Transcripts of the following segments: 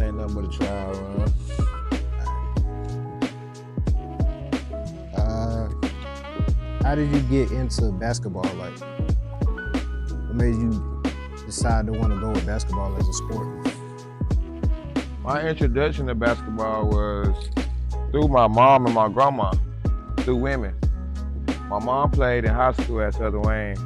Ain't nothing but a trial run. How did you get into basketball? Like, what made you decide to want to go with basketball as a sport? My introduction to basketball was through my mom and my grandma, through women. My mom played in high school at Southern Wayne.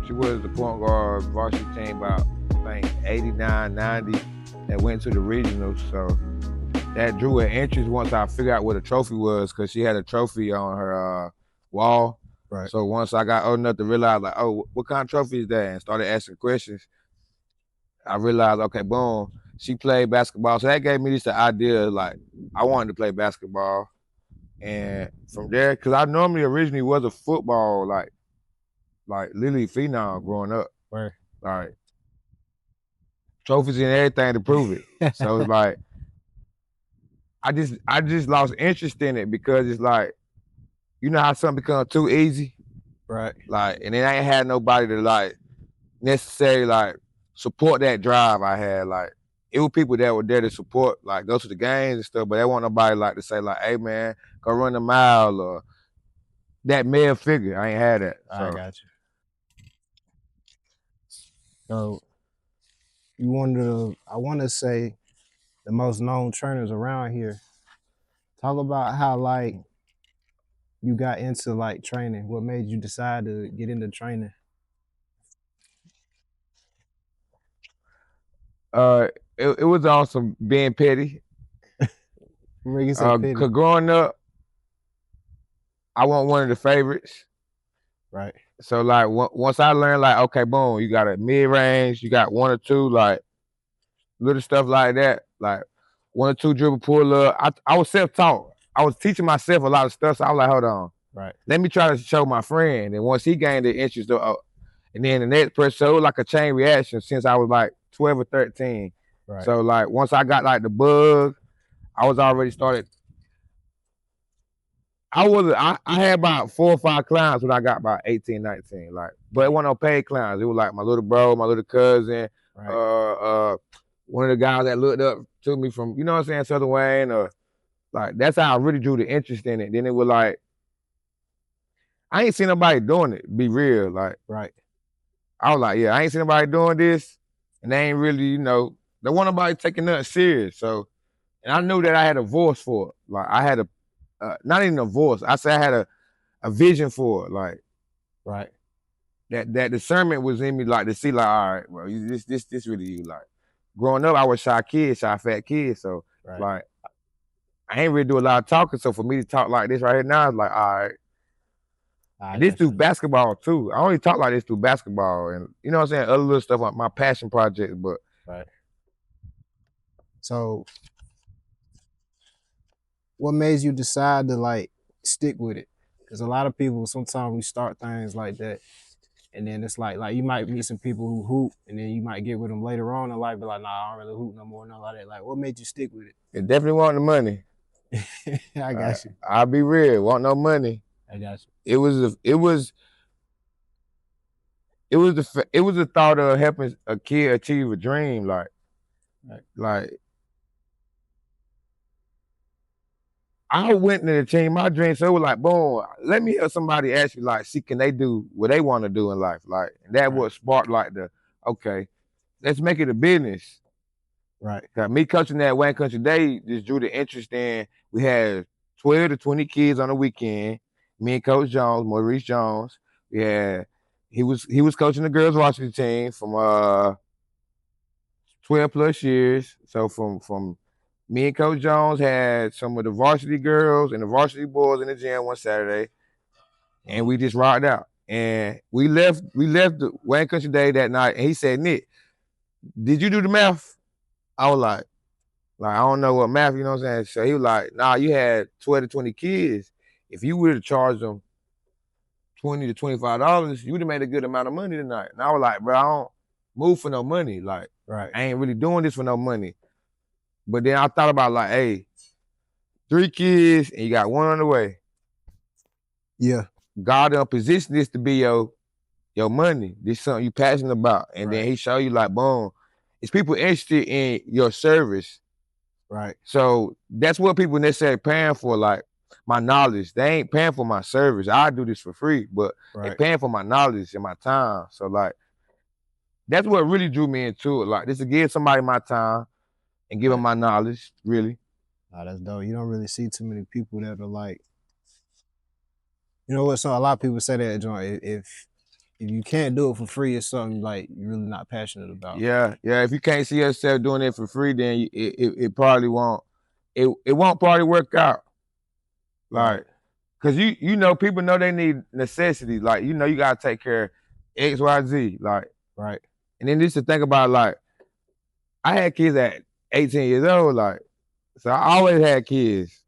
She was the point guard varsity team about, I think, 89, 90, and went to the regionals. So that drew an interest once I figured out what a trophy was, because she had a trophy on her wall. Right. So once I got old enough to realize, like, oh, what kind of trophy is that? And started asking questions, I realized, okay, boom, she played basketball. So that gave me just the idea, like, I wanted to play basketball. And from there, because I normally originally was a football, like literally phenom growing up. Right. Like, trophies and everything to prove it. So it's like, I just lost interest in it, because it's like, you know how something becomes too easy? Right. Like, and then I ain't had nobody to, like, necessarily, like, support that drive I had. Like, it was people that were there to support, like, go to the games and stuff, but they want nobody, like, to say, like, hey, man, go run a mile, or that male figure. I ain't had that. So. I got you. So, you one of the, I want to say, the most known trainers around here. Talk about how, like, you got into, like, training. What made you decide to get into training? It was on some being petty. Petty. Cause growing up, I wasn't one of the favorites. Right. So, like, once I learned, like, okay, boom, you got a mid range, you got one or two, like, little stuff like that, like 1 or 2 dribble pull up. I was self-taught. I was teaching myself a lot of stuff. So I was like, hold on, right, let me try to show my friend. And once he gained the interest, and then the next person, so it was like a chain reaction since I was like 12 or 13. right. So, like, once I got, like, the bug, I was already started. I had about 4 or 5 clients when I got about 18, 19. Like, but it wasn't no paid clients. It was like my little bro, my little cousin, right. One of the guys that looked up to me from, you know what I'm saying, Southern Wayne, or like, that's how I really drew the interest in it. Then it was like, I ain't seen nobody doing it, be real. Like, right. I was like, yeah, I ain't seen nobody doing this, and they ain't really, you know, they want nobody taking nothing serious. So, and I knew that I had a voice for it. Like, I had a, not even a voice. I said I had a vision for it. Like, right. That discernment was in me, like, to see, like, all right, well, this really you. Like, growing up, I was shy fat kid. So, right. Like, I ain't really do a lot of talking. So for me to talk like this right here now, it's like, all right. And this through basketball too. I only talk like this through basketball, and you know what I'm saying, other little stuff like my passion projects, but right. So, what made you decide to, like, stick with it? Because a lot of people, sometimes we start things like that, and then it's like you might meet some people who hoop, and then you might get with them later on in life, but like, nah, I don't really hoop no more, nothing like that. Like, what made you stick with it? It definitely wasn't the money. I got you. I'll be real, want no money. I got you. It was the thought of helping a kid achieve a dream, like, right. Like, I went into the team, my dream, so it was like, boom, let me hear somebody actually, like, see, can they do what they want to do in life? Like, and that what sparked, like, okay, let's make it a business. Right. Cause me coaching that Wayne Country Day just drew the interest in, we had 12 to 20 kids on the weekend. Me and Coach Jones, Maurice Jones, he was coaching the girls varsity team from 12 plus years. So from me and Coach Jones had some of the varsity girls and the varsity boys in the gym one Saturday, and we just rocked out. And we left the Wayne Country Day that night, and he said, Nick, did you do the math? I was like, I don't know what math, you know what I'm saying? So he was like, nah, you had 12 to 20 kids. if you would have charged them $20 to $25, you would have made a good amount of money tonight. And I was like, bro, I don't move for no money. Like, Right. I ain't really doing this for no money. But then I thought about like, hey, 3 kids and you got 1 on the way. Yeah. God done position this to be your money. This is something you passionate about. And Right. then he show you like, boom, it's people interested in your service. Right. So that's what people necessarily paying for, like my knowledge. They ain't paying for my service. I do this for free, but they paying for my knowledge and my time. So like, that's what really drew me into it. Like, this to give somebody my time and give them my knowledge, really. Nah, that's dope. You don't really see too many people that are like, you know what? So a lot of people say that, John. If you can't do it for free, it's something like you're really not passionate about. Yeah. If you can't see yourself doing it for free, then it probably won't. It won't probably work out. Like, cause you know people know they need necessities. Like, you know you gotta take care of X, Y, Z. Like, right. And then just to think about, like, I had kids at 18 years old. Like, so I always had kids.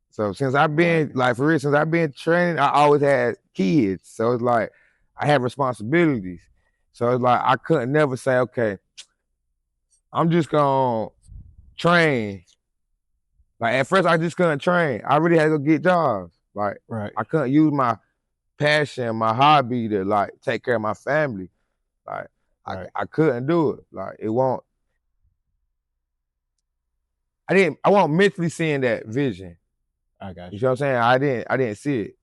So since I've been like, for real, since I've been training, I always had kids. So it's like I have responsibilities. So it's like I couldn't never say, okay, I'm just gonna train. Like, at first I just couldn't train. I really had to go get jobs. Like, I couldn't use my passion, my hobby to like take care of my family. Like, I couldn't do it. Like, it won't. I wasn't mentally seeing that vision. I got you. You know what I'm saying? I didn't see it.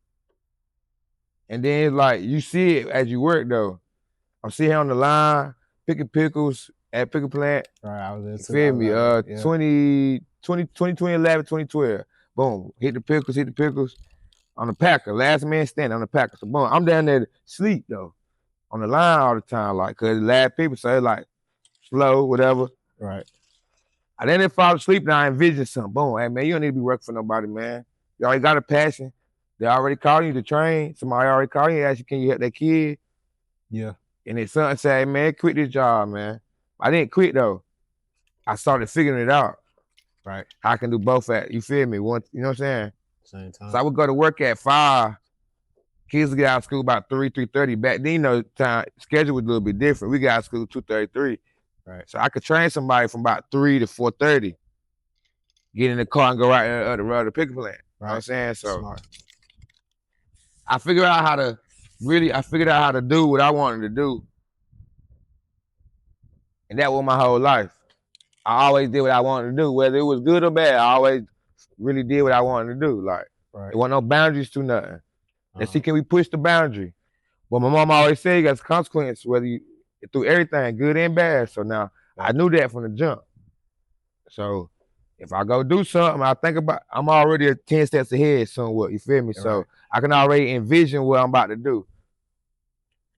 And then it's like you see it as you work though. I'm sitting here on the line, picking pickles at Pickle Plant. Right, I was into feel me? 2011, 2012. Boom. Hit the pickles on the Packer. Last man standing on the Packer. So boom, I'm down there to sleep though. On the line all the time, like, cause the last people say like slow, whatever. Right. And then they fall asleep and I envision something. Boom, hey man, you don't need to be working for nobody, man. You already got a passion. They already called you to train. Somebody already called you and asked you, can you help that kid? Yeah. And his son said, hey, man, quit this job, man. I didn't quit though. I started figuring it out. Right. I can do both you feel me? One, you know what I'm saying? Same time. So I would go to work at 5. Kids would get out of school about 3:30. Back then, you know, time schedule was a little bit different. We got out of school 2:33. Right. So I could train somebody from about 3 to 4:30. Get in the car and go right to the road to Pickle Plant. Right. You know what I'm saying? So smart. I figured out how to do what I wanted to do. And that was my whole life. I always did what I wanted to do. Whether it was good or bad, I always really did what I wanted to do. Like, there wasn't no boundaries to nothing. Let's see, can we push the boundary? Well, my mom always said you got consequences, whether you through everything, good and bad. So now I knew that from the jump. So if I go do something, I think about, I'm already 10 steps ahead somewhat, you feel me? So I can already envision what I'm about to do.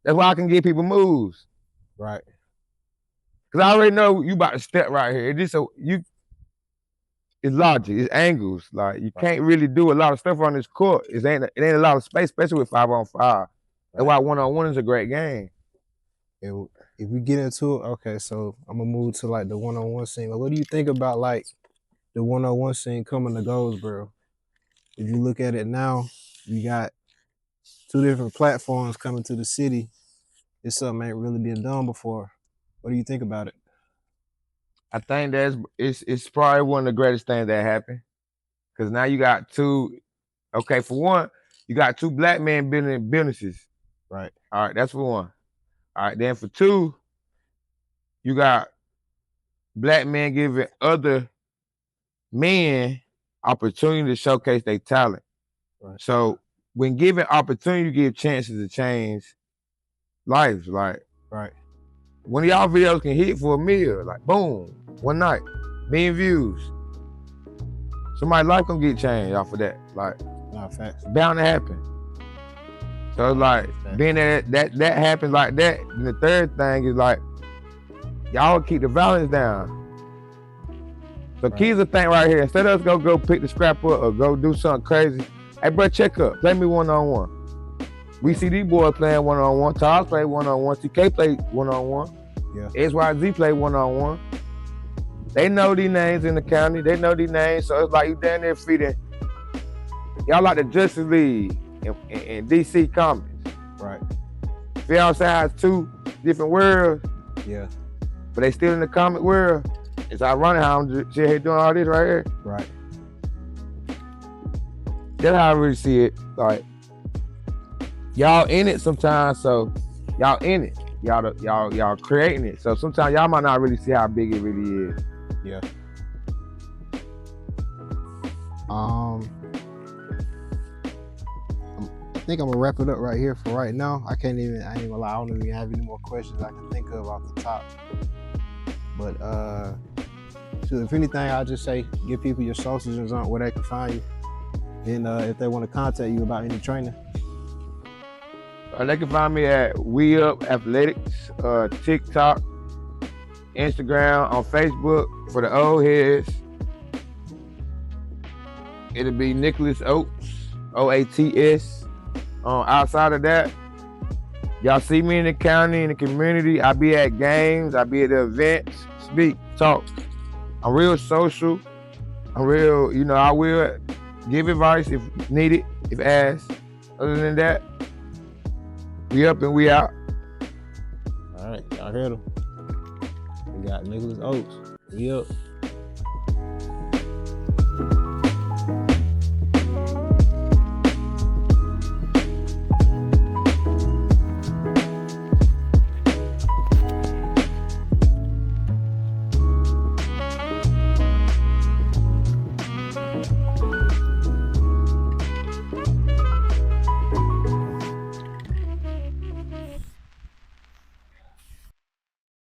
That's why I can give people moves. Right. Cause I already know you about to step right here. It's logic, it's angles. Like, you can't really do a lot of stuff on this court. It ain't a lot of space, especially with 5-on-5. That's why 1-on-1 is a great game. If we get into it, okay, so I'm gonna move to like the 1-on-1 scene. Like, what do you think about like the 1-on-1 scene coming to Goldsboro? If you look at it now, you got 2 different platforms coming to the city. It's something ain't really been done before. What do you think about it? I think it's probably one of the greatest things that happened. Cause now you got 2, okay, for one, you got 2 black men building businesses. Right. All right, that's for one. All right, then for 2, you got black men giving other men opportunity to showcase their talent. Right. So when given opportunity, you give chances to change lives. Like, one of y'all videos can hit for $1 million, like boom, one night, 1 million views. Somebody's life gonna get changed off of that. Like, facts. Bound to happen. So it's like, being that happens like that, and the third thing is like, y'all keep the violence down. So kids will think right here, instead of us go pick the scrap up or go do something crazy, hey bro, check up, play me 1-on-1. We see these boys playing 1-on-1, Charles play 1-on-1, TK play 1-on-1, XYZ play 1-on-1. They know these names in the county, they know these names, so it's like you down there feeding y'all like the Justice League and DC Comics. Right. Feel I'm saying? It's two different worlds, Yeah. but they still in the comic world. It's ironic how I'm here doing all this right here. Right. That's how I really see it. Like, y'all in it sometimes, so y'all in it. Y'all creating it. So sometimes y'all might not really see how big it really is. Yeah. I think I'm gonna wrap it up right here for right now. I ain't gonna lie, I don't even have any more questions I can think of off the top. But so if anything, I'll just say give people your socials on where they can find you. And if they want to contact you about any training. They can find me at We Up Athletics, TikTok, Instagram, on Facebook for the old heads. It'll be Nicholas Oates, Oats. Outside of that, y'all see me in the county, in the community. I be at games, I be at the events, speak, talk. I'm real social. I'm real, I will give advice if needed, if asked. Other than that, we up and we out. All right, y'all heard him. We got Nicholas Oates. We up.